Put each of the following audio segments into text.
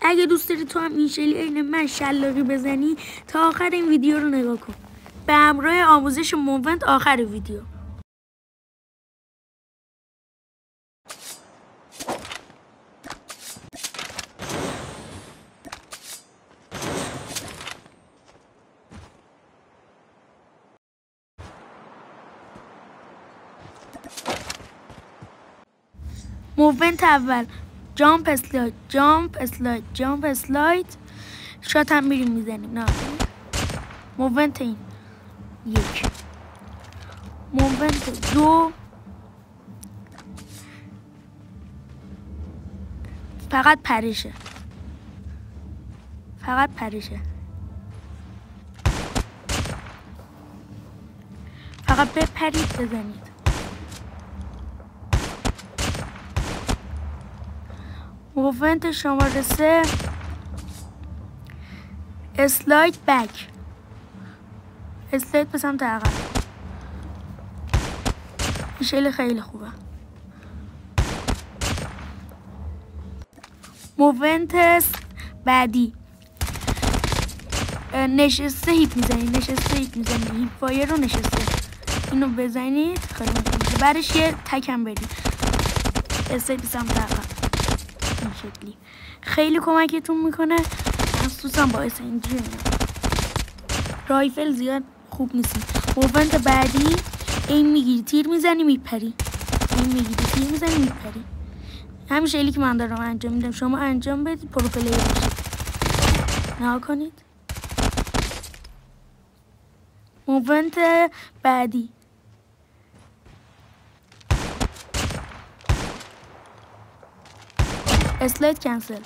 اگه دوست داری تو هم این شکلی عین من شلاقی بزنی تا آخر این ویدیو رو نگاه کن به همراه آموزش موونت آخر ویدیو. موونت اول جامپ اسلاید جامپ اسلاید جامپ اسلاید شات هم میریم میزنیم. نه موونت این یک، موونت دو فقط پریشه، فقط پریشه، فقط بپرید بزنید. موونت شماره 3 اسلاید بک، اسلاید به سمت عقب. این شکل خیلی خوبه. موونت بعدی نشسته هیپ میزنی، نشسته هیپ میزنی، هیپ فایر رو نشسته اینو بزنی خیلی میشه. بعدش یه تکم بدی اسلاید به سمت عقب. این شکلی خیلی کمکتون میکنه، مخصوصا باعث اینجوری رایفل زیاد خوب نیست. موونت بعدی این میگیری تیر میزنی میپری، این میگیری تیر میزنی میپری. همین شکلی که من دارم انجام میدم شما انجام بدید پرو پلیر بشید. نها کنید. موونت بعدی اسلاید کنسل.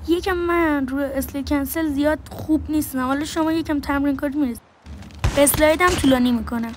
یکم من روی اسلاید کنسل زیاد خوب نیستم، حالا شما یکم تمرین کنید میرسید. اسلاید هم طولانی میکنه.